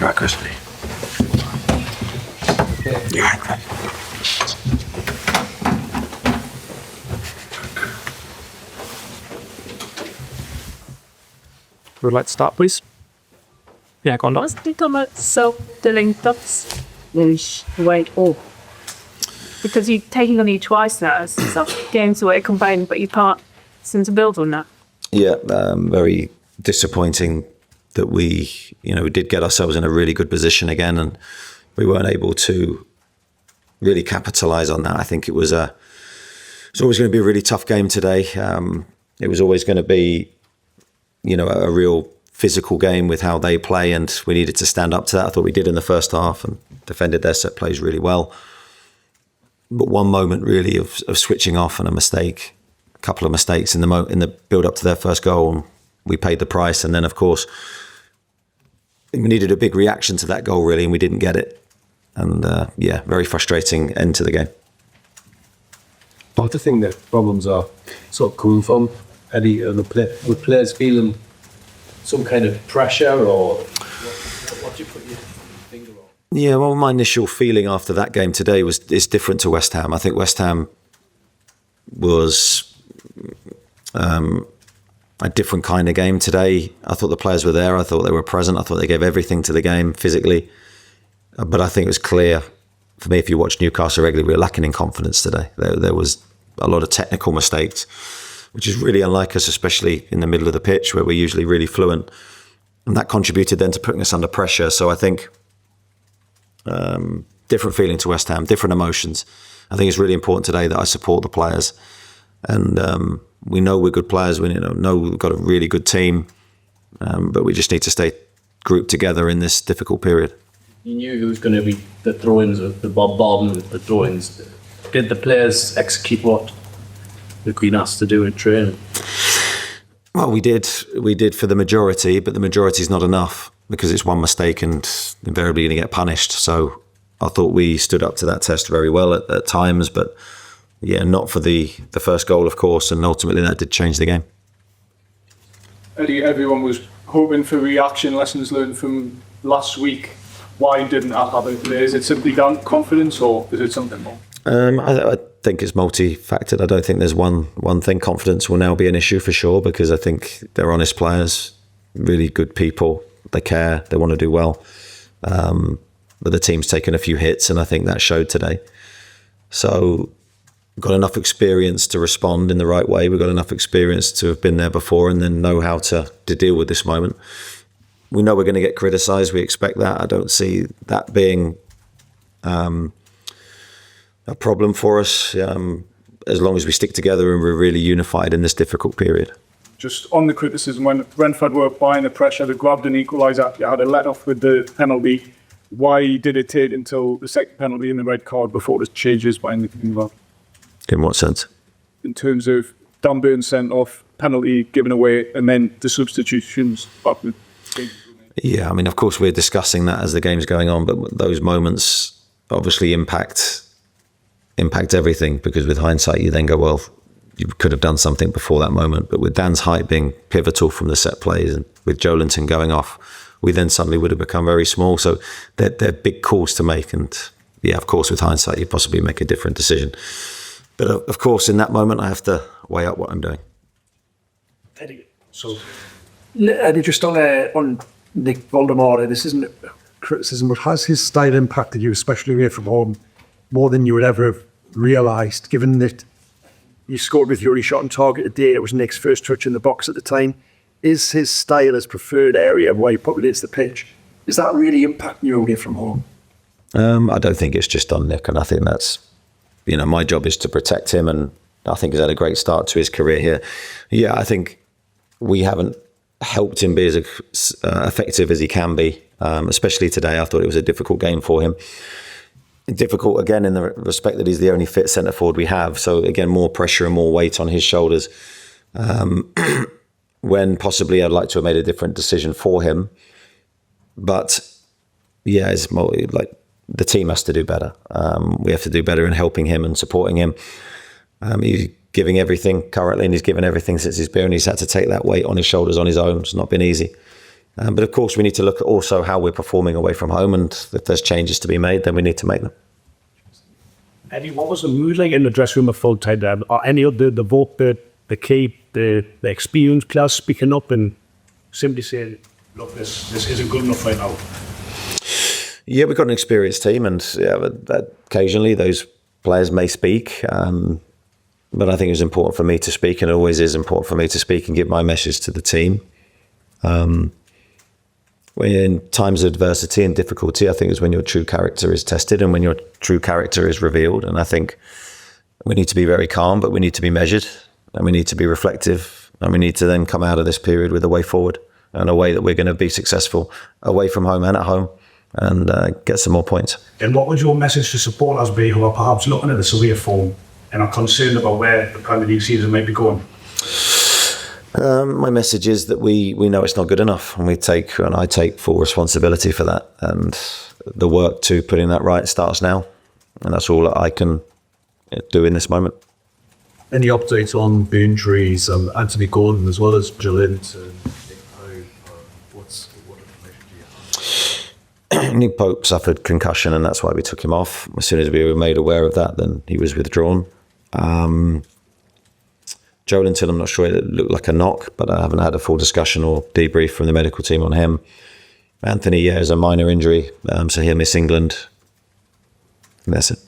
Right, Chris. Yeah. Would like to start, please? Yeah, go on, Doc. Self-delinquents lose weight all. Because you're taking on you twice now. It's some games where you combine, but you can't seem to build on that. Yeah, very disappointing that we did get ourselves in a really good position again, and we weren't able to really capitalise on that. I think it's always going to be a really tough game today. It was always going to be, a real physical game with how they play, and we needed to stand up to that. I thought we did in the first half and defended their set plays really well. But one moment really of switching off and a mistake, a couple of mistakes in the build up to their first goal, and we paid the price. And then of course we needed a big reaction to that goal really, and we didn't get it. And very frustrating end to the game. What do you think the problems are sort of coming from, Eddie, with players feeling some kind of pressure, or what do you put your finger on? Yeah, well, my initial feeling after that game today is different to West Ham. I think West Ham was a different kind of game today. I thought the players were there. I thought they were present. I thought they gave everything to the game physically. But I think it was clear for me, if you watch Newcastle regularly, we were lacking in confidence today. There was a lot of technical mistakes, which is really unlike us, especially in the middle of the pitch where we're usually really fluent. And that contributed then to putting us under pressure. So I think different feeling to West Ham, different emotions. I think it's really important today that I support the players. And we know we're good players. We know we've got a really good team. But we just need to stay grouped together in this difficult period. You knew who was going to be the throw-ins, the bombing, the throw-ins. Did the players execute what they've been asked to do in training? Well, we did for the majority, but the majority is not enough because it's one mistake and invariably going to get punished. So I thought we stood up to that test very well at times, but yeah, not for the first goal, of course, and ultimately that did change the game. Eddie, everyone was hoping for reaction, lessons learned from last week. Why didn't that happen today? Is it simply down to confidence, or is it something more? I think it's multi-factored. I don't think there's one thing. Confidence will now be an issue for sure, because I think they're honest players, really good people. They care, they want to do well. But the team's taken a few hits, and I think that showed today. So we've got enough experience to respond in the right way. We've got enough experience to have been there before and then know how to deal with this moment. We know we're going to get criticised. We expect that. I don't see that being a problem for us as long as we stick together and we're really unified in this difficult period. Just on the criticism, when Brentford were applying the pressure, they grabbed an equaliser, you had a let-off with the penalty. Why did it take until the second penalty and the red card before the changes by anything involved? In what sense? In terms of Dan Burn sent off, penalty given away, and then the substitutions back with changes were made. Yeah, I mean, of course, we're discussing that as the game's going on, but those moments obviously impact everything, because with hindsight, you then go, well, you could have done something before that moment. But with Dan's height being pivotal from the set plays and with Joelinton going off, we then suddenly would have become very small. So they're big calls to make. And yeah, of course, with hindsight, you possibly make a different decision. But of course, in that moment, I have to weigh up what I'm doing. Eddie, just on Nick Woltemade, this isn't criticism, but has his style impacted you, especially away from home, more than you would ever have realised, given that you scored with your shot on target today? It was Nick's first touch in the box at the time. Is his style his preferred area where he populates the pitch? Is that really impacting you away from home? I don't think it's just on Nick, and I think that's, my job is to protect him, and I think he's had a great start to his career here. Yeah, I think we haven't helped him be as effective as he can be, especially today. I thought it was a difficult game for him. Difficult, again, in the respect that he's the only fit centre-forward we have. So, again, more pressure and more weight on his shoulders. When possibly I'd like to have made a different decision for him. But, yeah, it's more like the team has to do better. We have to do better in helping him and supporting him. He's giving everything currently, and he's given everything since he's been. He's had to take that weight on his shoulders on his own. It's not been easy. But of course, we need to look at also how we're performing away from home, and if there's changes to be made, then we need to make them. Eddie, what was the mood like in the dressing room at full time? Are any of the vote, the key, the experienced players speaking up and simply saying, look, this isn't good enough right now? Yeah, we've got an experienced team, and occasionally those players may speak. But I think it's important for me to speak, and it always is important for me to speak and give my message to the team. When in times of adversity and difficulty, I think is when your true character is tested and when your true character is revealed. And I think we need to be very calm, but we need to be measured, and we need to be reflective, and we need to then come out of this period with a way forward and a way that we're going to be successful away from home and at home, and get some more points. And what would your message to supporters be who are perhaps looking at this away form and are concerned about where the Premier League season might be going? My message is that we know it's not good enough, and I take full responsibility for that, and the work to putting that right starts now, and that's all that I can do in this moment. Any updates on the injuries, Anthony Gordon as well as Joelinton, Nick Howe? What information do you have? Nick Pope suffered concussion, and that's why we took him off. As soon as we were made aware of that, then he was withdrawn. Joelinton, I'm not sure, it looked like a knock, but I haven't had a full discussion or debrief from the medical team on him. Anthony, is a minor injury, so he'll miss England. And that's it.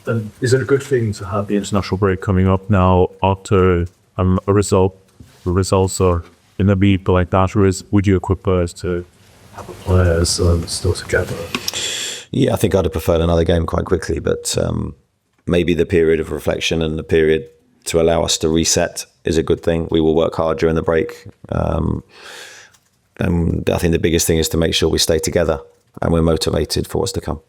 And is it a good thing to have the international break coming up now after results are in a beat like that, or would you equip us to have the players still together? Yeah, I think I'd have preferred another game quite quickly, but maybe the period of reflection and the period to allow us to reset is a good thing. We will work hard during the break. And I think the biggest thing is to make sure we stay together and we're motivated for what's to come.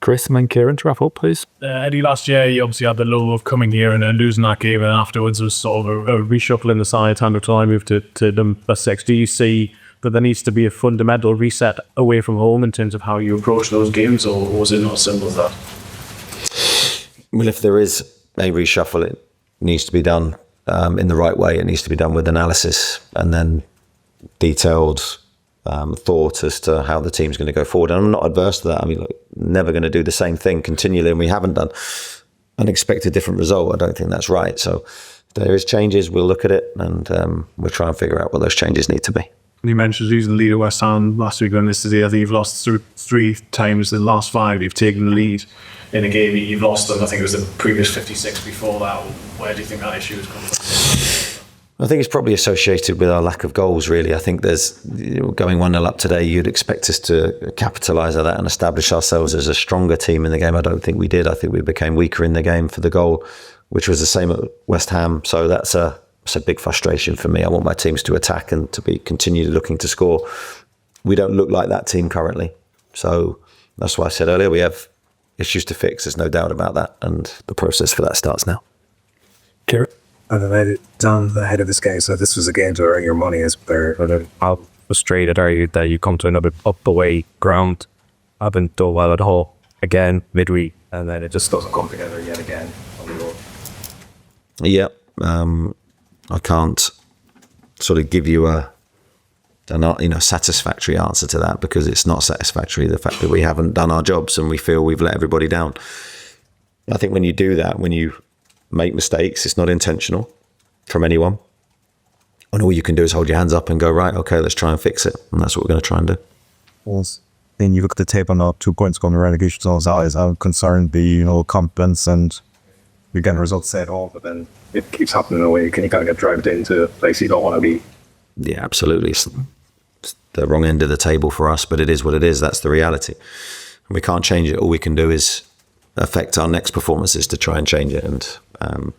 Chris and then Kieran to wrap up, please. Eddie, last year you obviously had the lull of coming here and then losing that game, and afterwards was sort of a reshuffle in the side until I moved to the best six. Do you see that there needs to be a fundamental reset away from home in terms of how you approach those games, or was it not as simple as that? Well, if there is a reshuffle, it needs to be done in the right way. It needs to be done with analysis and then detailed thought as to how the team's going to go forward. And I'm not adverse to that. I mean, look, never going to do the same thing continually, and we haven't done and expect a different result. I don't think that's right. So if there is changes, we'll look at it, and we'll try and figure out what those changes need to be. You mentioned losing the lead at West Ham last week, and this is the other. You've lost three times in the last 5. You've taken the lead in a game. You've lost them. I think it was the previous 56 before that. Where do you think that issue has come from? I think it's probably associated with our lack of goals, really. I think there's, going 1-0 up today, you'd expect us to capitalise on that and establish ourselves as a stronger team in the game. I don't think we did. I think we became weaker in the game for the goal, which was the same at West Ham. So that's a big frustration for me. I want my teams to attack and to be continually looking to score. We don't look like that team currently. So that's why I said earlier, we have issues to fix. There's no doubt about that. And the process for that starts now. Kieran? And then I down the head of this game, so this was a game to earn your money as a player. How frustrated are you that you come to another up-away ground, haven't done well at all again midweek, and then it just doesn't come together yet again on the road? Yeah, I can't sort of give you a satisfactory answer to that, because it's not satisfactory, the fact that we haven't done our jobs and we feel we've let everybody down. I think when you do that, when you make mistakes, it's not intentional from anyone, and all you can do is hold your hands up and go, right, okay, let's try and fix it, and that's what we're going to try and do. Well, then you look at the tape on the 2 points going to relegation zones. I'm concerned the confidence, and you're getting results set off, but then It keeps happening away, you kind of get dragged into a place you don't want to be. Yeah, absolutely. It's the wrong end of the table for us, but it is what it is. That's the reality. And we can't change it. All we can do is affect our next performances to try and change it. And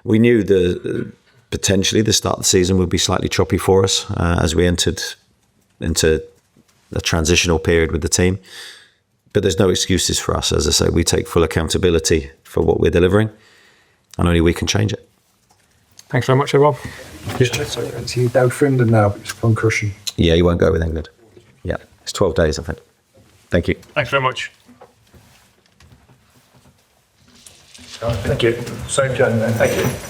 we knew potentially the start of the season would be slightly choppy for us as we entered into a transitional period with the team. But there's no excuses for us. As I say, we take full accountability for what we're delivering, and only we can change it. Thanks very much, everyone. He's down for England now, but it's concussion. Yeah, he won't go with England. Yeah, it's 12 days, I think. Thank you. Thanks very much. Thank you. Thank you.